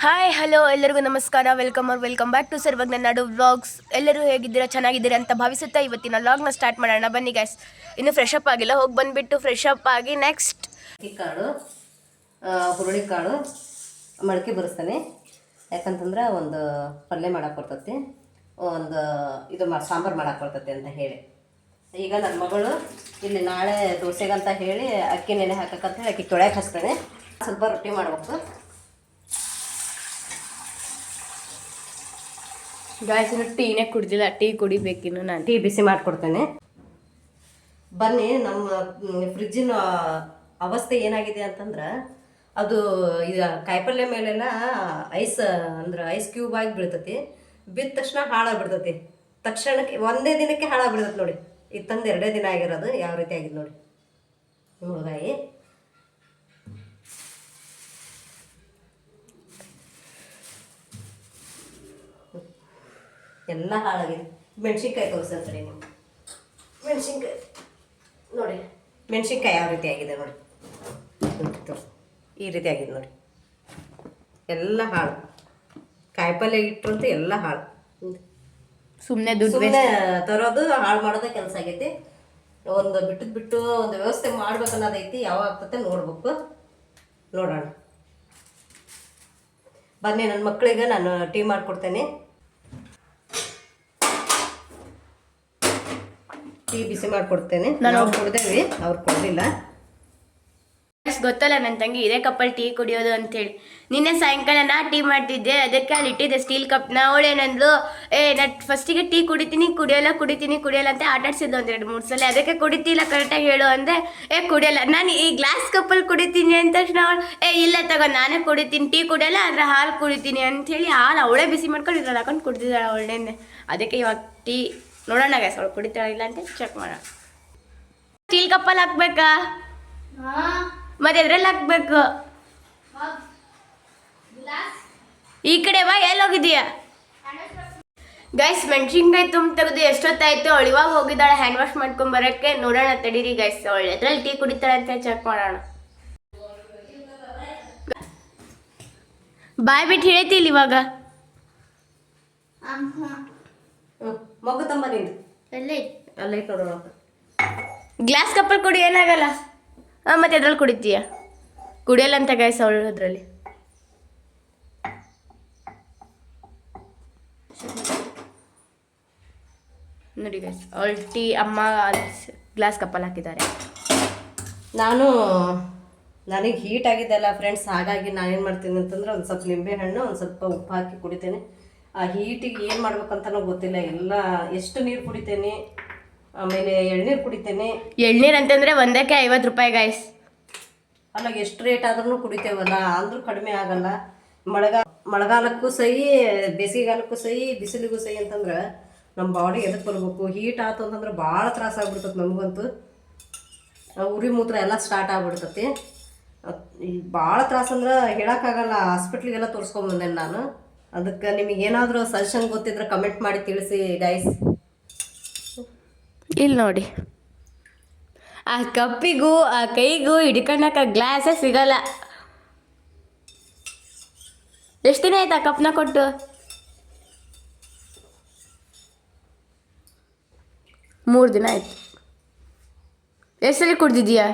Hi hello ಎಲ್ಲರಿಗೂ ನಮಸ್ಕಾರ. Welcome back to Sarvajna Nadu vlogs. ಎಲ್ಲರೂ ಹೇಗಿದ್ದೀರಾ, ಚೆನ್ನಾಗಿದ್ದೀರಾ ಅಂತ ಭಾವಿಸುತ್ತಾ ಇವತ್ತಿನ ವ್ಲಾಗ್ನ ಸ್ಟಾರ್ಟ್ ಮಾಡೋಣ. ಬನ್ನಿ ಗ್ಯಾಸ್. ಇನ್ನು ಫ್ರೆಶ್ ಅಪ್ ಆಗಿಲ್ಲ, ಹೋಗಿ ಬಂದುಬಿಟ್ಟು ಫ್ರೆಶ್ ಅಪ್ ಆಗಿ ನೆಕ್ಸ್ಟ್ ಕಾಳು ಹುರುಳಿಕಾಳು ಮೊಳಕೆ ಬರೆಸ್ತಾನೆ. ಯಾಕಂತಂದ್ರೆ ಒಂದು ಪಲ್ಯ ಮಾಡಕ್ಕೆ ಬರ್ತೈತಿ, ಒಂದು ಇದು ಸಾಂಬಾರು ಮಾಡಕ್ಕೆ ಬರ್ತೈತಿ ಅಂತ ಹೇಳಿ. ಈಗ ನನ್ನ ಮಗಳು ಇಲ್ಲಿ ನಾಳೆ ದೋಸೆಗಂತ ಹೇಳಿ ಅಕ್ಕಿ ನೆನೆ ಹಾಕಕ್ಕಂತ ಹೇಳಿ ಅಕ್ಕಿ ತೊಳ್ಯಾಕೆ ಹಚ್ತಾನೆ. ಸ್ವಲ್ಪ ರೊಟ್ಟಿ ಮಾಡ್ಬೇಕು. ಗಾಯ್ಸ್ ಇನ್ನು ಟೀನೇ ಕುಡ್ದಿಲ್ಲ, ಟೀ ಕುಡಿಬೇಕಿನ್ನು. ನಾನು ಟೀ ಬಿಸಿ ಮಾಡಿಕೊಡ್ತೇನೆ. ಬನ್ನಿ, ನಮ್ಮ ಫ್ರಿಜ್ಜಿನ ಅವಸ್ಥೆ ಏನಾಗಿದೆ ಅಂತಂದ್ರೆ, ಅದು ಇದು ಕಾಯಿಪಲ್ಯ ಮೇಲೆಲ್ಲ ಐಸ್ ಅಂದ್ರೆ ಐಸ್ ಕ್ಯೂಬ್ ಆಗಿ ಬೀಳ್ತೈತಿ. ಬಿದ್ದ ತಕ್ಷಣ ಹಾಳಾಗ್ಬಿಡ್ತೈತಿ. ತಕ್ಷಣಕ್ಕೆ ಒಂದೇ ದಿನಕ್ಕೆ ಹಾಳಾಗ್ಬಿಡ್ತೈತಿ ನೋಡಿ. ಈಗ ತಂದು 2 ದಿನ ಆಗಿರೋದು ಯಾವ ರೀತಿ ಆಗಿದೆ ನೋಡಿ ಮುಳುಗಾಯಿ. ಎಲ್ಲ ಹಾಳಾಗಿದೆ. ಮೆಣಸಿನ್ಕಾಯಿ ತೋರಿಸ್ತಾರೆ ನೀವು. ಮೆಣಸಿನ್ಕಾಯಿ ನೋಡಿ, ಮೆಣಸಿನ್ಕಾಯಿ ಯಾವ ರೀತಿ ಆಗಿದೆ ನೋಡಿ. ಈ ರೀತಿ ಆಗಿದೆ ನೋಡಿ, ಎಲ್ಲ ಹಾಳು. ಕಾಯಿಪಲ್ಯ ಇಟ್ಟರಂತೂ ಎಲ್ಲ ಹಾಳು. ಸುಮ್ಮನೆ ದುಡ್ಡು ತರೋದು ಹಾಳು ಮಾಡೋದೇ ಕೆಲಸ ಆಗೈತಿ. ಒಂದು ಬಿಟ್ಟು ಒಂದು ವ್ಯವಸ್ಥೆ ಮಾಡ್ಬೇಕನ್ನೋದೈತಿ. ಯಾವಾಗ ಆಗ್ತತೆ ನೋಡ್ಬೇಕು, ನೋಡೋಣ. ಬನ್ನಿ, ನನ್ನ ಮಕ್ಕಳಿಗೆ ನಾನು ಟೀ ಮಾಡಿಕೊಡ್ತೇನೆ. ಟೀ ಬಿಸಿ ಮಾಡಿಕೊಡ್ತೇನೆ. ನಾವು ಕುಡ್ದೇವಿ, ಅವ್ರು ಕೊಡಲಿಲ್ಲ. ಗೊತ್ತಲ್ಲ ನನ್ನ ತಂಗಿ ಇದೇ ಕಪ್ಪಲ್ಲಿ ಟೀ ಕುಡಿಯೋದು ಅಂತೇಳಿ. ನಿನ್ನೆ ಸಾಯಂಕಾಲ ನಾ ಟೀ ಮಾಡ್ತಿದ್ದೆ, ಅದಕ್ಕೆ ಅಲ್ಲಿ ಇಟ್ಟಿದ್ದೆ ಸ್ಟೀಲ್ ಕಪ್ನ. ಅವಳೇನಂದ್ಲು, ನಾನು ಫಸ್ಟಿಗೆ ಟೀ ಕುಡಿಯಲ್ಲ ಅಂತ ಆಟಾಡ್ಸಿದ್ದು 2-3 ಸಲ. ಅದಕ್ಕೆ ಕುಡಿತಿಲ್ಲ ಕರೆಕ್ಟಾಗಿ ಹೇಳು ಅಂದೆ. ಕುಡಿಯಲ್ಲ ನಾನು ಈ ಗ್ಲಾಸ್ ಕಪ್ಪಲ್ಲಿ ಕುಡಿತೀನಿ ಅಂತ ತಕ್ಷಣ ಅವಳು ಇಲ್ಲ ತಗೋ ನಾನೇ ಕುಡಿತೀನಿ, ಟೀ ಕುಡಿಯಲ್ಲ ಆದರೆ ಹಾಲು ಕುಡಿತೀನಿ ಅಂಥೇಳಿ ಹಾಲು ಅವಳೇ ಬಿಸಿ ಮಾಡ್ಕೊಂಡು ಇದ್ರಲ್ಲಿ ಹಾಕೊಂಡು ಕುಡ್ತಿದ್ದಾಳೆ ಅವಳೇನೆ. ಅದಕ್ಕೆ ಇವಾಗ ಟೀ ನೋಡೋಣ ಗ್ಯಾಸ್, ಅವಳು ಕುಡಿತಾಳೆ ಇಲ್ಲ ಅಂತ ಚೆಕ್ ಮಾಡೋಣ. ಸ್ಟೀಲ್ ಕಪ್ಪಲ್ಲಿ ಹಾಕ್ಬೇಕಾ ಮತ್ತೆ ಎದ್ರಲ್ಲಿ ಹಾಕ್ಬೇಕು? ಈ ಕಡೆ ಬಾ, ಎಲ್ಲಿ ಹೋಗಿದೀಯಾ ಗೈಸ್? ಮೆಣಸಿನ್ಕಾಯಿ ತುಂಬ ತೆಗೆದು ಎಷ್ಟೊತ್ತಾಯ್ತು. ಅವಳು ಇವಾಗ ಹೋಗಿದ್ದಾಳೆ ಹ್ಯಾಂಡ್ ವಾಶ್ ಮಾಡ್ಕೊಂಬರಕ್ಕೆ. ನೋಡೋಣ ತಡೀರಿ ಗೈಸ್, ಅವಳು ಎದ್ರಲ್ಲಿ ಟೀ ಕುಡಿತಾಳೆ ಅಂತ ಚೆಕ್ ಮಾಡೋಣ. ಬಾಯ್ ಬಿಟ್ಟು ಹೇಳ್ತಿಲ್ಲ ಇವಾಗ. ಮಗು ತಮ್ಮ ನೀನು ಅಲ್ಲೇ ನೋಡೋಣ. ಗ್ಲಾಸ್ ಕಪ್ಪಲ್ಲಿ ಕುಡಿ, ಏನಾಗಲ್ಲ. ಮತ್ತೆ ಎದ್ರಲ್ಲಿ ಕುಡಿತೀಯ? ಕುಡಿಯಲ್ಲ ಅಂತ ಗೈಸ್ ಅವಳು ಅದರಲ್ಲಿ. ನೋಡಿ ಗೈಸ್, ಅವಳು ಟೀ ಅಮ್ಮ ಗ್ಲಾಸ್ ಕಪ್ಪಲ್ಲಿ ಹಾಕಿದ್ದಾರೆ. ನನಗೆ ಹೀಟ್ ಆಗಿದ್ದೆಲ್ಲ ಫ್ರೆಂಡ್ಸ್, ಹಾಗಾಗಿ ನಾನೇನು ಮಾಡ್ತೀನಿ ಅಂತಂದ್ರೆ ಒಂದು ಸ್ವಲ್ಪ ನಿಂಬೆ ಹಣ್ಣು, ಒಂದು ಸ್ವಲ್ಪ ಉಪ್ಪು ಹಾಕಿ ಕುಡಿತೇನೆ. ಆ ಹೀಟಿಗೆ ಏನು ಮಾಡ್ಬೇಕಂತನೂ ಗೊತ್ತಿಲ್ಲ. ಎಲ್ಲ ಎಷ್ಟು ನೀರು ಕುಡಿತೇನೆ, ಆಮೇಲೆ ಎಳ್ನೀರು ಕುಡಿತೇನೆ. ಎಳ್ನೀರು ಅಂತಂದರೆ ಒಂದಕ್ಕೆ 50 ರೂಪಾಯಿ ಗೈಸ್. ಅಲ್ಲ, ಎಷ್ಟು ರೇಟ್ ಆದ್ರೂ ಕುಡಿತೇವಲ್ಲ, ಅಂದ್ರೂ ಕಡಿಮೆ ಆಗಲ್ಲ. ಮಳೆಗಾಲಕ್ಕೂ ಸಹಿ, ಬೇಸಿಗೆಗಾಲಕ್ಕೂ ಸಹಿ, ಬಿಸಿಲಿಗೂ ಸಹಿ ಅಂತಂದ್ರೆ ನಮ್ಮ ಬಾಡಿ ಎದಕ್ಕೆ ಬರ್ಬೇಕು. ಹೀಟ್ ಆಯ್ತು ಅಂತಂದ್ರೆ ಭಾಳ ತ್ರಾಸ ಆಗ್ಬಿಡ್ತದೆ ನಮಗಂತೂ. ಉರಿ ಮೂತ್ರ ಎಲ್ಲ ಸ್ಟಾರ್ಟ್ ಆಗ್ಬಿಡ್ತತಿ. ಭಾಳ ತ್ರಾಸ ಅಂದ್ರೆ ಹೇಳೋಕ್ಕಾಗಲ್ಲ. ಹಾಸ್ಪಿಟ್ಲಿಗೆಲ್ಲ ತೋರಿಸ್ಕೊಂಬಂದೇನೆ ನಾನು. ಅದಕ್ಕೆ ನಿಮಗೇನಾದರೂ ಸಜೆಷನ್ ಗೊತ್ತಿದ್ರೆ ಕಮೆಂಟ್ ಮಾಡಿ ತಿಳಿಸಿ ಗೈಸ್. ಇಲ್ಲಿ ನೋಡಿ, ಆ ಕಪ್ಪಿಗೂ ಆ ಕೈಗೂ ಹಿಡ್ಕೊಂಡಾಕ ಗ್ಲಾಸೇ ಸಿಗಲ್ಲ. ಎಷ್ಟು ದಿನ ಆಯ್ತು ಆ ಕಪ್ನ ಕೊಟ್ಟು? ಮೂರು ದಿನ ಆಯ್ತು. ಎಷ್ಟು ಸಲ ಕುಡ್ದಿದ್ದೀಯಾ?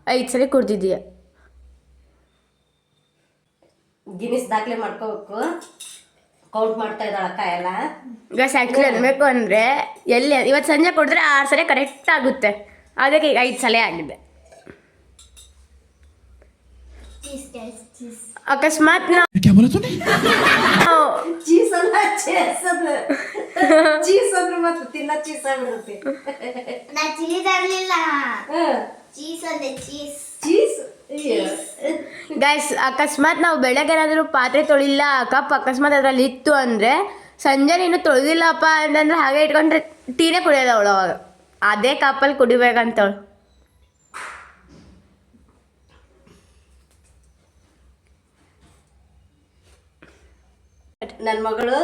5 ಸಲ ಕುಡ್ದಿದ್ದೀಯಾ? ಗಿನ್ನಿಸ್ ದಾಖಲೆ ಮಾಡ್ಕೋಬೇಕು. ಕೌಂಟ್ ಮಾಡ್ತಾ ಇದ್ದಾಳೆ ಅಕ್ಕ ಎಲ್ಲ. ಗಸ್ ಆ್ಯಕ್ಚುಲಿ ಅನ್ಬೇಕು ಅಂದರೆ ಎಲ್ಲಿ ಇವತ್ತು ಸಂಜೆ ಕೊಡಿದ್ರೆ 6 ಸಲ ಕರೆಕ್ಟ್ ಆಗುತ್ತೆ. ಅದಕ್ಕೆ ಈಗ 5 ಸಲ ಆಗಿದೆ. ಅಕಸ್ಮಾತ್ ಗೈಸ್, ಅಕಸ್ಮಾತ್ ನಾವು ಬೆಳಗ್ಗೆ ಏನಾದರೂ ಪಾತ್ರೆ ತೊಳಿಲ್ಲ, ಕಪ್ ಅಕಸ್ಮಾತ್ ಅದರಲ್ಲಿ ಇತ್ತು ಅಂದರೆ ಸಂಜೆ ನೀನು ತೊಳೆದಿಲ್ಲಪ್ಪ ಅಂತಂದ್ರೆ ಹಾಗೆ ಇಟ್ಕೊಂಡ್ರೆ ಟೀನೇ ಕುಡಿಯೋದು ಅವಳು. ಅವಾಗ ಅದೇ ಕಪ್ಪಲ್ಲಿ ಕುಡಿಬೇಕಂತವಳು. ನನ್ನ ಮಗಳು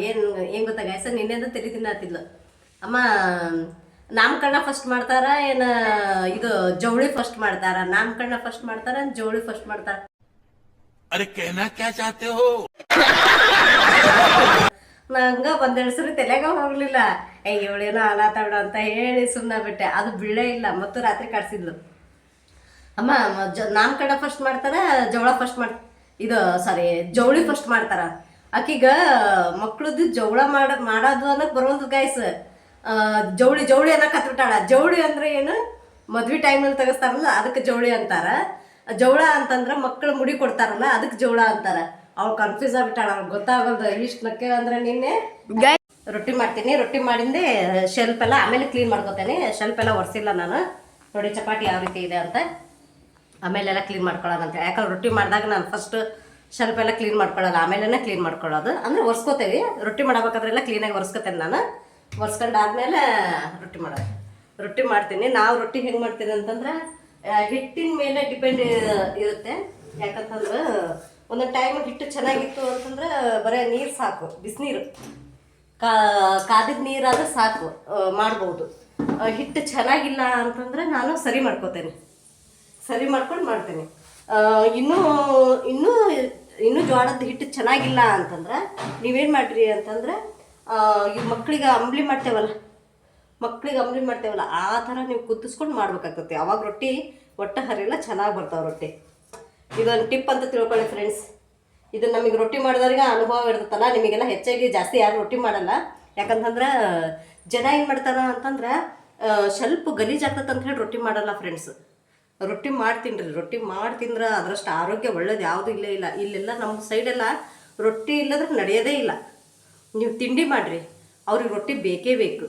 ಏನು ಗೊತ್ತಾ ಗೈಸ, ನಿನ್ನೆಂದು ತಲೆ ತಿನ್ನತ್ತಿದ್ಲು. ಅಮ್ಮ ನಾಮಕರಣ ಫಸ್ಟ್ ಮಾಡ್ತಾರ ಏನು ಇದು ಜವಳಿ ಫಸ್ಟ್ ಮಾಡ್ತಾರ, ನಾಮಕರಣ ಫಸ್ಟ್ ಮಾಡ್ತಾರ ಜವಳಿ ಫಸ್ಟ್ ಮಾಡ್ತಾರ अरे कहना क्या चाहते हो? ನಂಗ ಒಂದೆರಡು ಸರಿ ತಲೆಗ ಹೋಗ್ಲಿಲ್ಲ. ಇವಳೇನೋ ಅನಾಥಾಳ ಅಂತ ಹೇಳಿ ಸುಮ್ಮನೆ ಬಿಟ್ಟೆ. ಅದು ಬೀಳೇ ಇಲ್ಲ. ಮತ್ತು ರಾತ್ರಿ ಕಾಡ್ಸಿದ್ಲು. ಅಮ್ಮ ನಾಮಕರಣ ಫಸ್ಟ್ ಮಾಡ್ತಾರ, ಜವಳ ಫಸ್ಟ್ ಇದು ಸಾರಿ ಜವಳಿ ಫಸ್ಟ್ ಮಾಡ್ತಾರ. ಆಕಿಗ ಮಕ್ಳದ್ದು ಜವಳ ಮಾಡೋದು ಅನ್ನಕ್ ಬರುವಂತ ಗಾಯ್ಸ್. ಜವಳಿ ಜವಳಿ ಅನ್ನಕ್ ಹತ್ಬಿಟ್ಟಾಳ. ಜವಳಿ ಅಂದ್ರೆ ಏನು, ಮದ್ವಿ ಟೈಮಲ್ಲಿ ತೆಗಿಸ್ತಾರಲ್ಲ ಅದಕ್ಕೆ ಜವಳಿ ಅಂತಾರ. ಜವಳ ಅಂತಂದ್ರ ಮಕ್ಕಳು ಮುಡಿ ಕೊಡ್ತಾರಲ್ಲ ಅದಕ್ಕೆ ಜವಳ ಅಂತಾರ. ಅವ್ಳು ಕನ್ಫ್ಯೂಸ್ ಆಗ್ಬಿಟ್ಟಾಳ, ಅವ್ಳು ಗೊತ್ತಾಗಲ್ದು. ಇಷ್ಟು ನಕ್ಕೆ ಅಂದ್ರೆ ನಿನ್ನೆ ರೊಟ್ಟಿ ಮಾಡ್ತೀನಿ. ರೊಟ್ಟಿ ಮಾಡಿಂದೆ ಶೆಲ್ಫ್ ಎಲ್ಲ ಆಮೇಲೆ ಕ್ಲೀನ್ ಮಾಡ್ಕೊತೇನೆ. ಶೆಲ್ಫ್ ಎಲ್ಲ ಒರೆಸಿಲ್ಲ ನಾನು. ನೋಡಿ ಚಪಾತಿ ಯಾವ ರೀತಿ ಇದೆ ಅಂತ. ಆಮೇಲೆಲ್ಲ ಕ್ಲೀನ್ ಮಾಡ್ಕೊಳ್ಳೋಣ ಅಂತ. ಯಾಕಂದ್ರೆ ರೊಟ್ಟಿ ಮಾಡಿದಾಗ ನಾನು ಫಸ್ಟ್ ಶೆಲ್ಫ್ ಎಲ್ಲ ಕ್ಲೀನ್ ಮಾಡ್ಕೊಳ್ಳೋದು, ಆಮೇಲೆ ಕ್ಲೀನ್ ಮಾಡ್ಕೊಳ್ಳೋದು. ಅಂದರೆ ಒರೆಸ್ಕೋತೇವೆ. ರೊಟ್ಟಿ ಮಾಡಬೇಕಾದ್ರೆಲ್ಲ ಕ್ಲೀನಾಗಿ ಒರೆಸ್ಕೊತೇನೆ ನಾನು. ಒರೆಸ್ಕೊಂಡಾದ್ಮೇಲೆ ರೊಟ್ಟಿ ಮಾಡ್ತೀನಿ. ನಾವು ರೊಟ್ಟಿ ಹೆಂಗೆ ಮಾಡ್ತೀನಿ ಅಂತಂದ್ರೆ ಹಿಟ್ಟಿನ ಮೇಲೆ ಡಿಪೆಂಡ್ ಇರುತ್ತೆ. ಯಾಕಂತಂದ್ರೆ ಒಂದೊಂದು ಟೈಮ್ ಹಿಟ್ಟು ಚೆನ್ನಾಗಿತ್ತು ಅಂತಂದ್ರೆ ಬರೀ ನೀರು ಸಾಕು, ಬಿಸಿನೀರು ಕಾದಿದ ನೀರಾದ್ರೆ ಸಾಕು ಮಾಡ್ಬೋದು. ಹಿಟ್ಟು ಚೆನ್ನಾಗಿಲ್ಲ ಅಂತಂದ್ರೆ ನಾನು ಸರಿ ಮಾಡ್ಕೋತೇನೆ. ಸರಿ ಮಾಡ್ಕೊಂಡು ಮಾಡ್ತೀನಿ. ಇನ್ನೂ ಇನ್ನೂ ಇನ್ನೂ ಜೋಳದ ಹಿಟ್ಟು ಚೆನ್ನಾಗಿಲ್ಲ ಅಂತಂದ್ರೆ ನೀವೇನು ಮಾಡಿರಿ ಅಂತಂದ್ರೆ ಈ ಮಕ್ಕಳಿಗೆ ಅಂಬ್ಲಿ ಮಾಡ್ತೇವಲ್ಲ ಆ ಥರ ನೀವು ಕುದಿಸ್ಕೊಂಡು ಮಾಡ್ಬೇಕಾಗ್ತದೆ. ಅವಾಗ ರೊಟ್ಟಿ ಒಟ್ಟು ಹರಿಲ್ಲ, ಚೆನ್ನಾಗಿ ಬರ್ತಾವೆ ರೊಟ್ಟಿ. ಇದೊಂದು ಟಿಪ್ ಅಂತ ತಿಳ್ಕೊಳ್ಳಿ ಫ್ರೆಂಡ್ಸ್. ಇದು ನಮಗೆ ರೊಟ್ಟಿ ಮಾಡಿದವ್ರಿಗೆ ಅನುಭವ ಇರ್ತದಲ್ಲ. ನಿಮಗೆಲ್ಲ ಹೆಚ್ಚಾಗಿ ಜಾಸ್ತಿ ಯಾರು ರೊಟ್ಟಿ ಮಾಡಲ್ಲ. ಯಾಕಂತಂದ್ರೆ ಜನ ಏನು ಮಾಡ್ತಾರ ಅಂತಂದ್ರೆ ಸ್ವಲ್ಪ ಗಲೀಜಾಗ್ತದೆ ಅಂತ ಹೇಳಿ ರೊಟ್ಟಿ ಮಾಡಲ್ಲ ಫ್ರೆಂಡ್ಸ್. ರೊಟ್ಟಿ ಮಾಡ್ತಿಂದ್ರೆ ಅದರಷ್ಟು ಆರೋಗ್ಯ ಒಳ್ಳೇದು ಯಾವುದೂ ಇಲ್ಲೇ ಇಲ್ಲ. ಇಲ್ಲೆಲ್ಲ ನಮ್ಮ ಸೈಡೆಲ್ಲ ರೊಟ್ಟಿ ಇಲ್ಲದ್ರೆ ನಡೆಯೋದೇ ಇಲ್ಲ. ನೀವು ತಿಂಡಿ ಮಾಡಿರಿ, ಅವ್ರಿಗೆ ರೊಟ್ಟಿ ಬೇಕೇ ಬೇಕು.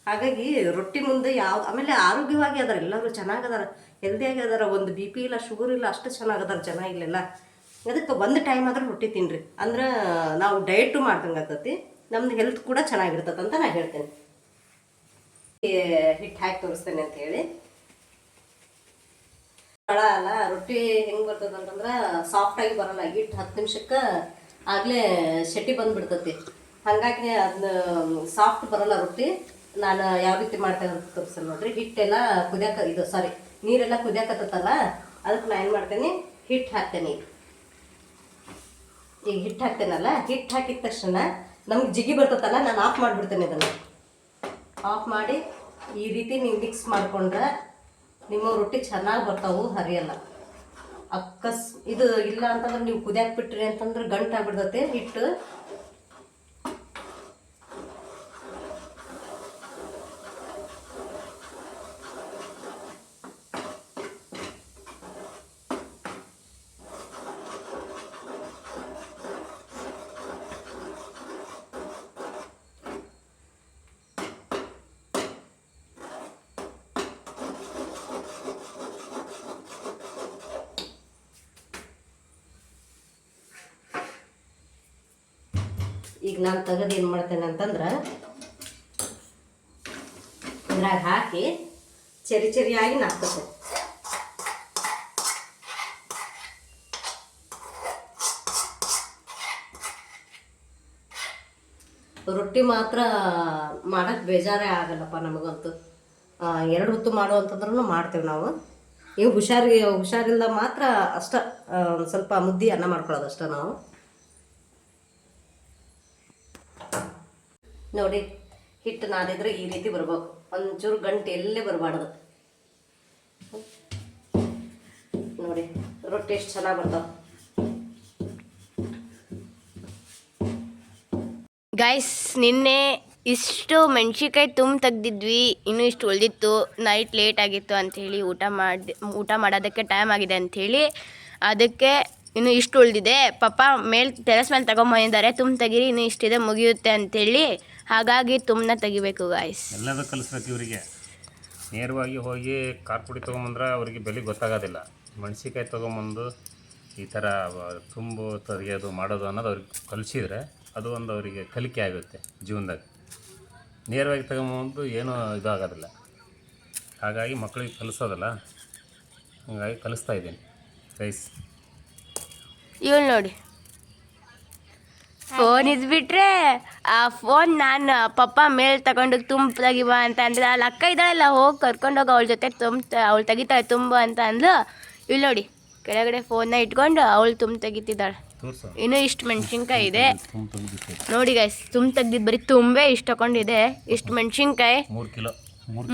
ಹಾಗಾಗಿ ರೊಟ್ಟಿ ಮುಂದೆ ಆಮೇಲೆ ಆರೋಗ್ಯವಾಗಿ ಅದಾರ, ಎಲ್ಲರೂ ಚೆನ್ನಾಗದಾರ, ಹೆಲ್ದಿಯಾಗಿ ಅದಾರ. ಒಂದು BP ಇಲ್ಲ, ಶುಗರ್ ಇಲ್ಲ, ಅಷ್ಟು ಚೆನ್ನಾಗದಾರ ಜನ ಇಲ್ಲೆಲ್ಲ. ಅದಕ್ಕೆ ಒಂದು ಟೈಮ್ ಆದ್ರೆ ರೊಟ್ಟಿ ತಿನ್ನಿರಿ. ಅಂದ್ರೆ ನಾವು ಡಯಟು ಮಾಡ್ದಂಗೆ ಆಗ್ತತಿ, ನಮ್ದು ಹೆಲ್ತ್ ಕೂಡ ಚೆನ್ನಾಗಿರ್ತದೆ ಅಂತ ನಾನು ಹೇಳ್ತೇನೆ. ಹಿಟ್ಟು ಹಾಕಿ ತೋರಿಸ್ತೇನೆ ಅಂತ ಹೇಳಿ. ಅಲ್ಲ ರೊಟ್ಟಿ ಹೆಂಗೆ ಬರ್ತದೆ ಅಂತಂದ್ರೆ ಸಾಫ್ಟಾಗಿ ಬರಲ್ಲ. ಹಿಟ್ಟು 10 ನಿಮಿಷಕ್ಕೆ ಆಗಲೇ ಶೆಟ್ಟಿ ಬಂದುಬಿಡ್ತತಿ. ಹಾಗಾಗಿ ಅದನ್ನ ಸಾಫ್ಟ್ ಬರಲ್ಲ ರೊಟ್ಟಿ. ನಾನು ಯಾವ ರೀತಿ ಮಾಡ್ತೇನೆ ಅಂತ ತೋರಿಸ್ತೇನೆ ನೋಡ್ರಿ. ಹಿಟ್ಟೆಲ್ಲ ನೀರೆಲ್ಲ ಕುದಿಯಾಕತ್ತಲ್ಲ, ಅದಕ್ಕೆ ನಾನು ಏನು ಮಾಡ್ತೇನೆ, ಹಿಟ್ಟು ಹಾಕ್ತೇನೆ. ಈಗ ಹಿಟ್ಟು ಹಾಕ್ತೇನಲ್ಲ, ಹಿಟ್ಟು ಹಾಕಿದ ತಕ್ಷಣ ನಮ್ಗೆ ಜಿಗಿ ಬರ್ತದಲ್ಲ, ನಾನು ಆಫ್ ಮಾಡಿಬಿಡ್ತೇನೆ. ಇದನ್ನು ಆಫ್ ಮಾಡಿ ಈ ರೀತಿ ನೀವು ಮಿಕ್ಸ್ ಮಾಡಿಕೊಂಡ್ರೆ ನಿಮ್ಮ ರೊಟ್ಟಿ ಚೆನ್ನಾಗಿ ಬರ್ತಾವು, ಹರಿಯಲ್ಲ. ಇದು ಇಲ್ಲ ಅಂತಂದ್ರೆ ನೀವು ಕುದಿಯಾಕ ಬಿಟ್ರಿ ಅಂತಂದ್ರೆ ಗಂಟಾಗ್ಬಿಡ್ತೈತೆ ಹಿಟ್ಟು. ಈಗ ನಾನು ತೆಗೆದು ಏನು ಮಾಡ್ತೇನೆ ಅಂತಂದ್ರೆ ಇದ್ರಾಗ ಹಾಕಿ ಚೆರಿಯಾಗಿ ನಾದ್ಕೊತೇನೆ. ರೊಟ್ಟಿ ಮಾತ್ರ ಮಾಡಕ್ಕೆ ಬೇಜಾರೇ ಆಗಲ್ಲಪ್ಪ ನಮಗಂತೂ. 2 ಹೊತ್ತು ಮಾಡುವಂತಂದ್ರೂ ಮಾಡ್ತೇವೆ ನಾವು. ಈಗ ಹುಷಾರಿಲ್ಲ ಮಾತ್ರ ಅಷ್ಟ ಸ್ವಲ್ಪ ಮುದ್ದೆ ಅನ್ನ ಮಾಡ್ಕೊಳ್ಳೋದು ಅಷ್ಟ ನಾವು. ನೋಡಿ ಹಿಟ್ಟು ನಾದಿದ್ರೆ ಈ ರೀತಿ ಬರ್ಬೇಕು, ಒಂಚೂರು ಗಂಟೆ ಎಲ್ಲೇ ಬರಬಾರ್ದು. ನೋಡಿ ರೊಟ್ಟಿ ಎಷ್ಟು ಚೆನ್ನಾಗಿ ಬರ್ತಾವೆ. ಗೈಸ್ ನಿನ್ನೆ ಇಷ್ಟು ಮೆಣ್ಸಿನ್ಕಾಯಿ ತೆಗ್ದಿದ್ವಿ, ಇನ್ನೂ ಇಷ್ಟು ಉಳಿದಿತ್ತು. ನೈಟ್ ಲೇಟ್ ಆಗಿತ್ತು ಅಂಥೇಳಿ ಊಟ ಮಾಡೋದಕ್ಕೆ ಟೈಮ್ ಆಗಿದೆ ಅಂಥೇಳಿ ಅದಕ್ಕೆ ಇನ್ನು ಇಷ್ಟು ಉಳಿದಿದೆ. ಪಪ್ಪ ಟೆರೆಸ್ ಮೇಲೆ ತಗೊಂಬಂದಿದ್ದಾರೆ, ತೆಗೀರಿ, ಇನ್ನೂ ಇಷ್ಟಿದೆ ಮುಗಿಯುತ್ತೆ ಅಂಥೇಳಿ. ಹಾಗಾಗಿ ತುಂಬನ ತೆಗಿಬೇಕು ಗಾಯ್ಸ್. ಎಲ್ಲದೂ ಕಲಿಸ್ಬೇಕು ಇವರಿಗೆ. ನೇರವಾಗಿ ಹೋಗಿ ಖಾರ ಪುಡಿ ತೊಗೊಂಬಂದ್ರೆ ಅವ್ರಿಗೆ ಬೆಲೆ ಗೊತ್ತಾಗೋದಿಲ್ಲ. ಮೆಣಸಿನ್ಕಾಯಿ ತೊಗೊಂಬಂದು ಈ ಥರ ತುಂಬು ತೆಗಿಯೋದು ಮಾಡೋದು ಅನ್ನೋದು ಅವ್ರಿಗೆ ಕಲಿಸಿದ್ರೆ ಅದು ಒಂದು ಅವರಿಗೆ ಕಲಿಕೆ ಆಗುತ್ತೆ ಜೀವನದಾಗ. ನೇರವಾಗಿ ತಗೊಂಬಂದು ಏನೂ ಇದು ಆಗೋದಿಲ್ಲ. ಹಾಗಾಗಿ ಮಕ್ಕಳಿಗೆ ಕಲಿಸೋದಲ್ಲ, ಹಾಗಾಗಿ ಕಲಿಸ್ತಾ ಇದ್ದೀನಿ ರೈಸ್. ಇವಳು ನೋಡಿ ಫೋನ್ ಇದ್ಬಿಟ್ರೆ ಆ ಫೋನ್ ನಾನು ಪಪ್ಪ ಮೇಲೆ ತಗೊಂಡು ತೆಗಿವ ಅಂತ ಅಂದರೆ ಅಲ್ಲಿ ಅಕ್ಕ ಇದ್ದಾಳಲ್ಲ, ಹೋಗಿ ಕರ್ಕೊಂಡೋಗಿ ಅವಳ ಜೊತೆ ಅವಳು ತೆಗಿತಾಳೆ ತುಂಬ ಅಂತ ಅಂದ್ಲು. ಇವಳು ನೋಡಿ ಕೆಳಗಡೆ ಫೋನ್ನ ಇಟ್ಕೊಂಡು ಅವಳು ತುಂಬ ತೆಗಿತಿದ್ದಾಳೆ. ತೋರ್ಸು. ಇನ್ನೂ ಇಷ್ಟು ಮೆಣಸಿನ್ಕಾಯಿ ಇದೆ ತುಂಬ ತೆಗ್ದಿತ್ತು. ನೋಡಿ ಗೈಸ್. ತುಂಬ ತೆಗ್ದಿದ್ದು ಬರೀ ತುಂಬೇ ಇಷ್ಟು ತಗೊಂಡಿದೆ. ಇಷ್ಟು ಮೆಣಸಿನ್ಕಾಯಿ 3 ಕಿಲೋ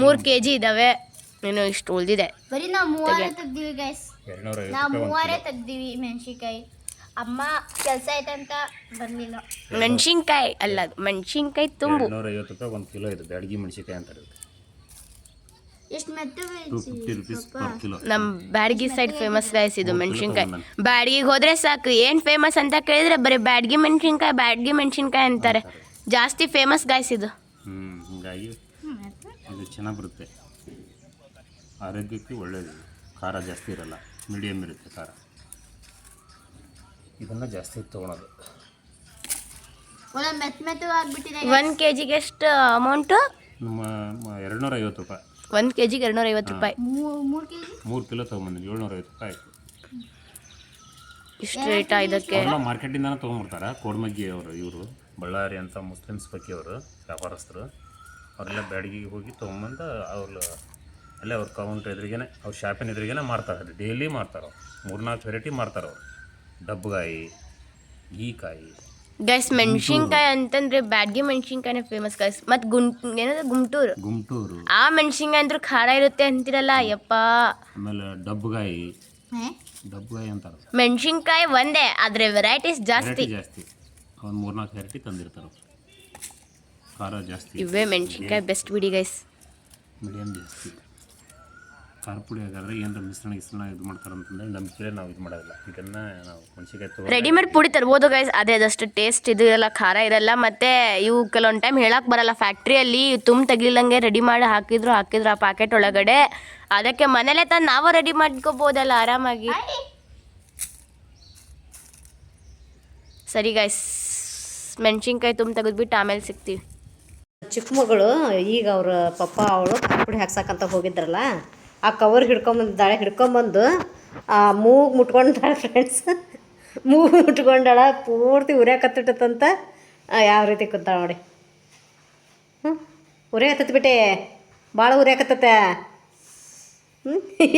3 kg ಇದ್ದಾವೆ. ಇನ್ನು ಇಷ್ಟು ಉಳಿದಿದೆ. ಬರೀ ನಾವು 3 ತೆಗ್ದಿವಿ ಗೈಸ್. 250 ನಾವು ರೂಪಾಯಿ 3 ತೆಗ್ದಿವಿ ಮೆಣಸಿನ್ಕಾಯಿ. ಅಮ್ಮ ಕೆಲಸ ಐತಂತ ಬಂದಿಲ್ಲ. ಮೆಣಸಿನ್ಕಾಯಿ ಅಲ್ಲ ಅದು, ಮೆಣಸಿನ್ಕಾಯಿ ತುಂಬು. 250 ರೂಪಾಯಿ 1 ಕಿಲೋ ಇದೆ. ಬ್ಯಾಡಗಿ ಮೆಣಸಿನ್ಕಾಯಿ ಅಂತಾರೆ ಇದಕ್ಕೆ. ಎಷ್ಟು ಮೆತ್ತಗೆ 250 rupees per ಕಿಲೋ. ನಮ್ಮ ಬ್ಯಾಡಗಿ ಸೈಡ್ ಫೇಮಸ್ ಗೈಸ್ ಇದು ಮೆಣಸಿನ್ಕಾಯಿ. ಬ್ಯಾಡಗಿಗೆ ಹೋದ್ರೆ ಸಾಕು. ಏನು ಫೇಮಸ್ ಅಂತ ಕೇಳಿದ್ರೆ ಬರೀ ಬ್ಯಾಡಗಿ ಮೆಣಸಿನ್ಕಾಯಿ ಅಂತಾರೆ. ಜಾಸ್ತಿ ಫೇಮಸ್ ಗೈಸ್ ಇದು. ಹೀಗಾಗಿ ಇದು ಚೆನ್ನಾಗಿ ಬರುತ್ತೆ. ಆರೋಗ್ಯಕ್ಕೆ ಒಳ್ಳೆಯದು. ಖಾರ ಜಾಸ್ತಿ ಇರಲ್ಲ, ಮೀಡಿಯಮ್ ಇರುತ್ತೆ ಖಾರ. ಇದನ್ನು ಜಾಸ್ತಿ ತೊಗೊಳೋದು. ಮೆತ್ತಗೆ ಆಗ್ಬಿಟ್ಟಿದೆ. 1 kgಗೆ ಎಷ್ಟು ಅಮೌಂಟು? ನಮ್ಮ 250 ರೂಪಾಯಿ. 1 kgಗೆ 250 ರೂಪಾಯಿ. 3 kg 3 ಕಿಲೋ ತೊಗೊಂಬಂದಿನಿ. 750 ರೂಪಾಯಿ ಆಯಿತು. ಇಷ್ಟು ರೇಟಾ ಇದಕ್ಕೆ? ಎಲ್ಲ ಮಾರ್ಕೆಟಿಂದಾನೆ ತೊಗೊಂಡ್ಬಿಡ್ತಾರೆ. ಕೋಡ್ಮಗ್ಗಿ ಅವರು, ಇವರು ಬಳ್ಳಾರಿ ಅಂತ ಮುಸ್ಲಿಮ್ಸ್ ಬಗ್ಗೆ ಅವರು ವ್ಯಾಪಾರಸ್ಥರು. ಅವರೆಲ್ಲ ಬ್ಯಾಡಗಿಗೆ ಹೋಗಿ ತೊಗೊಂಬಂದು ಅಲ್ಲೇ ಅವ್ರ ಕೌಂಟ್ ಎದುರಿಗೇನೆ, ಅವ್ರ ಶಾಪಿನ ಎದುರಿಗೇನೆ ಮಾರ್ತಾರೆ. ಡೈಲಿ ಮಾರ್ತಾರೆ ಅವ್ರು. 3-4 ವೆರೈಟಿ ಮಾರ್ತಾರೆ ಅವರು. ಡಬ್ಬಗಾಯಿ, ಗೀಕಾಯಿ. ಗೈಸ್ ಮೆಣಸಿನ್ಕಾಯಿ ಅಂತಂದ್ರೆ ಬ್ಯಾಡಗಿ ಮೆಣಸಿನ್ಕಾಯಿನೇ ಫೇಮಸ್ ಗೈಸ್. ಮತ್ತು ಏನದು ಗುಂಟೂರು ಆ ಮೆಣಸಿನ್ಕಾಯಿ ಅಂದ್ರೆ ಖಾರ ಇರುತ್ತೆ ಅಂತಿರಲ್ಲ ಯಪ್ಪ. ಆಮೇಲೆ ಡಬ್ಬಗಾಯಿ ಅಂತಾರೆ. ಮೆಣಸಿನ್ಕಾಯಿ ಒಂದೇ, ಆದರೆ ವೆರೈಟೀಸ್ ಜಾಸ್ತಿ. ಒಂದು 3-4 ವೆರೈಟಿ ತಂದಿರ್ತಾರೆ. ಖಾರ ಜಾಸ್ತಿ. ಇವೇ ಮೆಣಸಿನ್ಕಾಯಿ ಬೆಸ್ಟ್ ಬಿಡಿ ಗೈಸ್. ಮೀಡಿಯಮ್ ಜಾಸ್ತಿ. ಖಾರ ಪುಡಿ ಹಾಗಾದ್ರೆ ಏನಾರ ಮಿಶ್ರಣ ಇದು ಮಾಡ್ತಾರೆ ಅಂತಂದರೆ ನಂಬಿಕೆ ನಾವು ಇದು ಮಾಡೋದಿಲ್ಲ. ಇದನ್ನು ನಾವು ಮೆಣಸಿನ್ಕಾಯಿ ರೆಡಿಮೇಡ್ ಪುಡಿ ತರ್ಬೋದು ಗೈಸ್. ಅದೇ ಅದಷ್ಟು ಟೇಸ್ಟ್ ಇದು ಇರಲ್ಲ, ಖಾರ ಇರಲ್ಲ. ಮತ್ತು ಇವು ಕೆಲವೊಂದು ಟೈಮ್ ಹೇಳಕ್ಕೆ ಬರಲ್ಲ. ಫ್ಯಾಕ್ಟ್ರಿಯಲ್ಲಿ ತೆಗಿಲಂಗೆ ರೆಡಿ ಮಾಡಿ ಹಾಕಿದ್ರು ಆ ಪ್ಯಾಕೆಟ್ ಒಳಗಡೆ. ಅದಕ್ಕೆ ಮನೇಲೆ ತಂದು ನಾವು ರೆಡಿ ಮಾಡ್ಕೋಬೋದಲ್ಲ ಆರಾಮಾಗಿ. ಸರಿ ಗೈಸ್, ಮೆಣಸಿನ್ಕಾಯಿ ತೆಗೆದ್ಬಿಟ್ಟು ಆಮೇಲೆ ಸಿಗ್ತೀವಿ. ಚಿಕ್ಕ ಮಗಳು ಈಗ ಅವ್ರ ಪಪ್ಪ ಅವಳು ಪುಡಿ ಹಾಕ್ಸಕ್ಕಂತ ಹೋಗಿದ್ರಲ್ಲ, ಆ ಕವರ್ ಹಿಡ್ಕೊಂಬಂದು ಮೂಗು ಮುಟ್ಕೊಂಡಾಳ ಫ್ರೆಂಡ್ಸ್. ಮೂಗು ಮುಟ್ಕೊಂಡಾಳ, ಪೂರ್ತಿ ಉರಿಯಾಕತ್ತಿಟ್ಟಂತ. ಯಾವ ರೀತಿ ಕೂತಾಳ ನೋಡಿ. ಉರಿಯಾಕತ್ತೈತಿ ಬಿಟ್ಟೆ, ಭಾಳ ಉರಿಯಾಕತ್ತೈತೆ.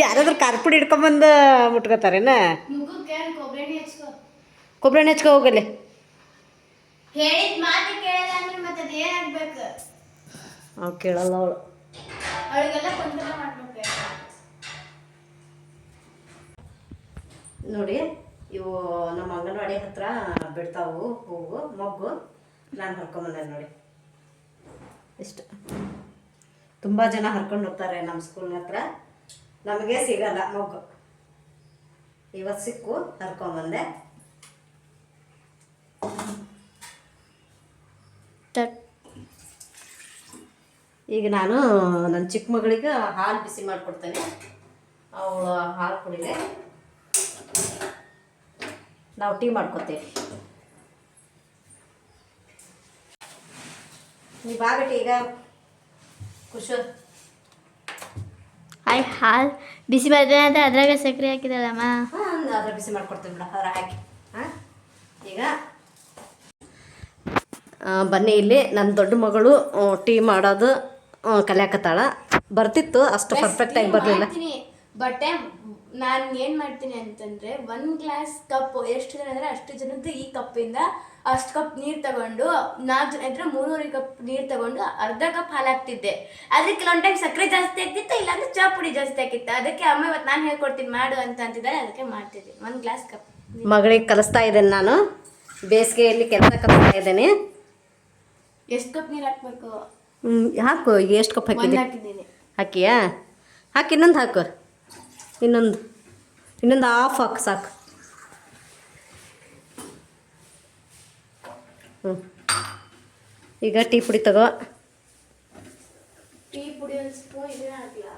ಯಾರಾದ್ರೂ ಖಾರಪುಡಿ ಹಿಡ್ಕೊಂಬಂದು ಮುಟ್ಕೋತಾರೇನ? ಕೊಬ್ಬರಿ ಎಣ್ಣೆ ಹಚ್ಕೊ ಹೋಗಲಿ. ಅವ್ಳು ಕೇಳಲ್ಲ. ಅವಳು ನೋಡಿ, ಇವು ನಮ್ಮ ಅಂಗನವಾಡಿ ಹತ್ರ ಬಿಡ್ತಾವು ಹೂವು, ಮೊಗ್ಗು. ನಾನು ಹರ್ಕೊಂಬಂದೆ ನೋಡಿ. ಇಷ್ಟು ತುಂಬ ಜನ ಹರ್ಕೊಂಡು ಹೋಗ್ತಾರೆ ನಮ್ಮ ಸ್ಕೂಲ್ ಹತ್ರ. ನಮಗೆ ಸಿಗಲ್ಲ ಮೊಗ್ಗು. ಇವತ್ತು ಸಿಕ್ಕು, ಹರ್ಕೊಂಬಂದೆ. ಈಗ ನಾನು ನನ್ನ ಚಿಕ್ಕ ಮಗಳಿಗೆ ಹಾಲು ಬಿಸಿ ಮಾಡಿಕೊಡ್ತೇನೆ. ಅವಳು ಹಾಲು ಕುಡಿಲೆ, ನಾವು ಟೀ ಮಾಡ್ಕೊತೇವೆ. ನೀವು ಬಾಗಟ್ಟಿ ಈಗ ಖುಷಿ. ಹಾಲು ಬಿಸಿ ಮಾಡಿದ್ರೆ ಅಂತ ಅದ್ರಾಗ ಸಕ್ಕರೆ ಹಾಕಿದಲ್ಲಮ್ಮ. ಅದ್ರ ಬಿಸಿ ಮಾಡ್ಕೊಡ್ತೀನಿ ಬಿಡ, ಅದ್ರ ಹಾಕಿ. ಈಗ ಬನ್ನಿ, ಇಲ್ಲಿ ನನ್ನ ದೊಡ್ಡ ಮಗಳು ಟೀ ಮಾಡೋದು ಕಲಿಯಾಕತ್ತಾಳ. ಬರ್ತಿತ್ತು, ಅಷ್ಟು ಪರ್ಫೆಕ್ಟಾಗಿ ಬರಲಿಲ್ಲ. ಬಟ್ ನಾನು ಏನು ಮಾಡ್ತೀನಿ ಅಂತಂದರೆ 1 ಗ್ಲಾಸ್ ಕಪ್ ಎಷ್ಟು ಜನ ಅಂದರೆ ಅಷ್ಟು ಜನದ್ದು ಈ ಕಪ್ಪಿಂದ ಅಷ್ಟು ಕಪ್ ನೀರು ತಗೊಂಡು 4 ಜನ ಇದ್ರೆ 300 ಕಪ್ ನೀರು ತಗೊಂಡು ಅರ್ಧ ಕಪ್ ಹಾಲು ಹಾಕ್ತಿದ್ದೆ. ಅದಕ್ಕೆ ಕೆಲವೊಂದು ಟೈಮ್ ಸಕ್ಕರೆ ಜಾಸ್ತಿ ಆಗ್ತಿತ್ತು, ಇಲ್ಲಾಂದ್ರೆ ಚಾ ಪುಡಿ ಜಾಸ್ತಿ ಆಗಿತ್ತು. ಅದಕ್ಕೆ ಅಮ್ಮ ಇವತ್ತು ನಾನು ಹೇಳ್ಕೊಡ್ತೀನಿ ಮಾಡು ಅಂತ ಅಂತಿದ್ದಾರೆ. ಅದಕ್ಕೆ ಮಾಡ್ತಿದ್ದೆ. 1 ಗ್ಲಾಸ್ ಕಪ್ ಮಗಳಿಗೆ ಕಲಿಸ್ತಾ ಇದ್ದೇನೆ ನಾನು. ಬೇಸಿಗೆಯಲ್ಲಿ ಕೆಲಸ ಕಲಿಸ್ತಾ ಇದ್ದೇನೆ. ಎಷ್ಟು ಕಪ್ ನೀರು ಹಾಕ್ಬೇಕು? ಹಾಕು. ಈಗ ಎಷ್ಟು ಕಪ್ ಹಾಕಿದ್ದೀನಿ? ಹಾಕಿದ್ದೀನಿ. ಹಾಕಿಯಾ? ಹಾಕಿ ಇನ್ನೊಂದು ಹಾಕು. ಇನ್ನೊಂದು ಹಾಫ್ ಹಾಕು ಸಾಕು. ಈಗ ಟೀ ಪುಡಿ ತಗೋ. ಟೀ ಪುಡಿ ಒಂದು ಸ್ಪೂನ್ ಇದೆ ಹಾಕ್ಲಾ?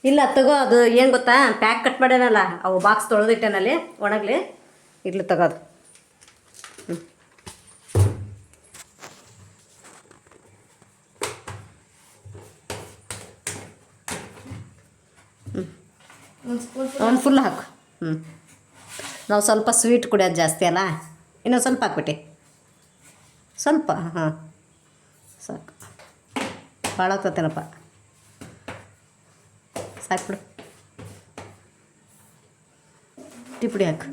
ಇಲ್ಲ ತಗೋ. ಅದು ಏನು ಗೊತ್ತಾ, ಪ್ಯಾಕ್ ಕಟ್ ಮಾಡ್ಯಾನಲ್ಲ, ಅವು ಬಾಕ್ಸ್ ತೊಳೆದಿಟ್ಟೇನಲ್ಲಿ ಒಣಗಲಿ. ಇರ್ಲಿ ತಗೋದು. ಒಂದು ಫುಲ್ ಹಾಕು. ನಾವು ಸ್ವಲ್ಪ ಸ್ವೀಟ್ ಕುಡಿಯೋದು ಜಾಸ್ತಿ ಅಲ್ಲ, ಇನ್ನೊಂದು ಸ್ವಲ್ಪ ಹಾಕ್ಬಿಟ್ಟು. ಸ್ವಲ್ಪ ಸಾಕು. ಭಾಳ ಆಗ್ತತೇನಪ್ಪ. ಸಾಕು ಬಿಡು. ಟೀ ಪುಡಿ ಹಾಕು.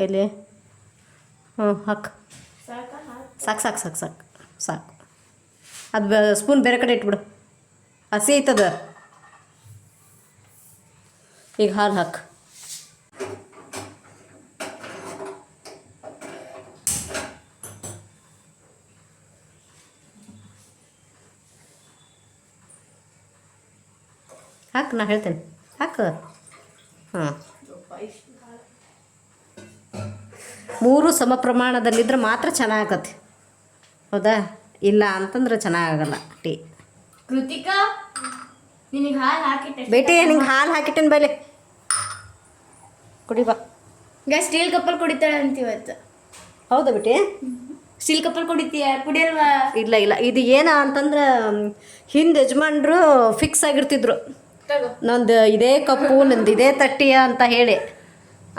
ಎಲ್ಲಿ ಹಾಕು. ಸಾಕು ಸಾಕು ಸಾಕು ಸಾಕು ಸಾಕು. ಅದು ಸ್ಪೂನ್ ಬೇರೆ ಕಡೆ ಇಟ್ಬಿಡು, ಹಸಿ ಐತದ. ಈಗ ಹಾಲು ಹಾಕು. ಹಾಕು, ನಾ ಹೇಳ್ತೇನೆ ಹಾಕು. ಹಾಂ, 3 ಸಮ ಪ್ರಮಾಣದಲ್ಲಿದ್ದರೆ ಮಾತ್ರ ಚೆನ್ನಾಗತ್ತೆ, ಹೌದಾ? ಇಲ್ಲ ಅಂತಂದ್ರೆ ಚೆನ್ನಾಗಲ್ಲ ಟೀ. ಕೃತಿಕಾ ನಿನಗೆ ಹಾಲು ಹಾಕಿ ಬೇಟಿ ನಿಂಗೆ ಹಾಲು ಹಾಕಿಟ್ಟೇನು ಬೈಲೆ, ಕುಡಿ ಬಾ. ಈಗ ಸ್ಟೀಲ್ ಕಪ್ಪಲ್ಲಿ ಕುಡಿತಾಳೆ ಅಂತ ಇವತ್ತು. ಹೌದಾ ಬೇಟಿ? ಸ್ಟೀಲ್ ಕಪ್ಪಲ್ಲಿ ಕುಡಿತೀಯ, ಕುಡಿಯಲ್ವಾ? ಇಲ್ಲ ಇಲ್ಲ, ಇದು ಏನ ಅಂತಂದ್ರೆ ಹಿಂದೆ ಯಜಮಾನ್ರು ಫಿಕ್ಸ್ ಆಗಿರ್ತಿದ್ರು, ನಂದು ಇದೇ ಕಪ್ಪು ನಂದು ಇದೇ ತಟ್ಟಿಯ ಅಂತ ಹೇಳಿ.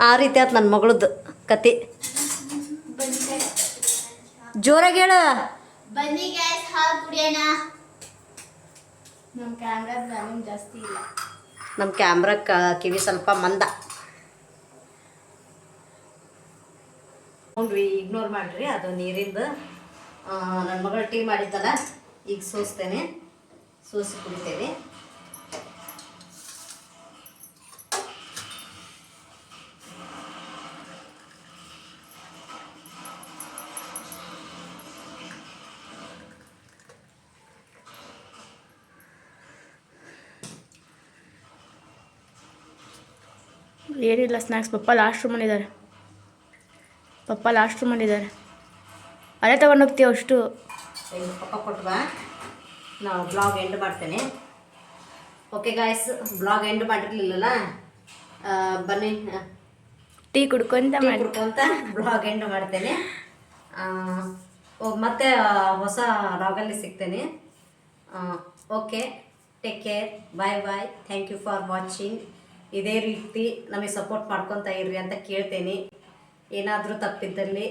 ಆ ರೀತಿ ಆಯ್ತು ನನ್ನ ಮಗಳದ್ದು ಕತೆ. ಜೋರಾಗಿ ಹೇಳ. ಬನ್ನಿ ಗ್ಯಾಸ್ ಹಾಲು ಕುಡಿಯೋಣ. ನಮ್ಮ ಕ್ಯಾಮ್ರಾದ ವ್ಯಾಲ್ಯೂಮ್ ಜಾಸ್ತಿ ಇಲ್ಲ. ನಮ್ಮ ಕ್ಯಾಮ್ರಕ್ಕೆ ಕಿವಿ ಸ್ವಲ್ಪ ಮಂದ ನೋಡ್ರಿ, ಇಗ್ನೋರ್ ಮಾಡಿರಿ. ಅದು ನೀರಿಂದು ನನ್ನ ಮಗಳು ಟೀ ಮಾಡಿದ್ದಲ್ಲ, ಈಗ ಸೋಸ್ತೇನೆ, ಸೋಸಿ ಕುಡಿತೇವೆ. ಏನಿಲ್ಲ ಸ್ನ್ಯಾಕ್ಸ್. ಪಪ್ಪ ಲಾಸ್ಟ್ ರೂಮಲ್ಲಿದ್ದಾರೆ. ಅದೇ ತಗೊಂಡೋಗ್ತೀವಿ ಅಷ್ಟು. ಪಪ್ಪ ಕೊಟ್ವಾ, ನಾವು ಬ್ಲಾಗ್ ಎಂಡ್ ಮಾಡ್ತೇನೆ. ಓಕೆ ಗಾಯ್ಸ್, ಬ್ಲಾಗ್ ಎಂಡ್ ಮಾಡಿರಲಿಲ್ಲಲ್ಲ, ಬನ್ನಿ ಟೀ ಕುಡ್ಕೊಂತ ಕುಡ್ಕೊಂತ ಬ್ಲಾಗ್ ಎಂಡ್ ಮಾಡ್ತೇನೆ. ಮತ್ತೆ ಹೊಸ ಬ್ಲಾಗಲ್ಲಿ ಸಿಗ್ತೇನೆ. Okay, take care, bye bye, thank you for watching. ಇದೇ ರೀತಿ ನಮಗೆ ಸಪೋರ್ಟ್ ಮಾಡ್ಕೊತಾ ಇರ್ರಿ ಅಂತ ಕೇಳ್ತೇನೆ. ಏನಾದರೂ ತಪ್ಪಿದ್ದಲ್ಲಿ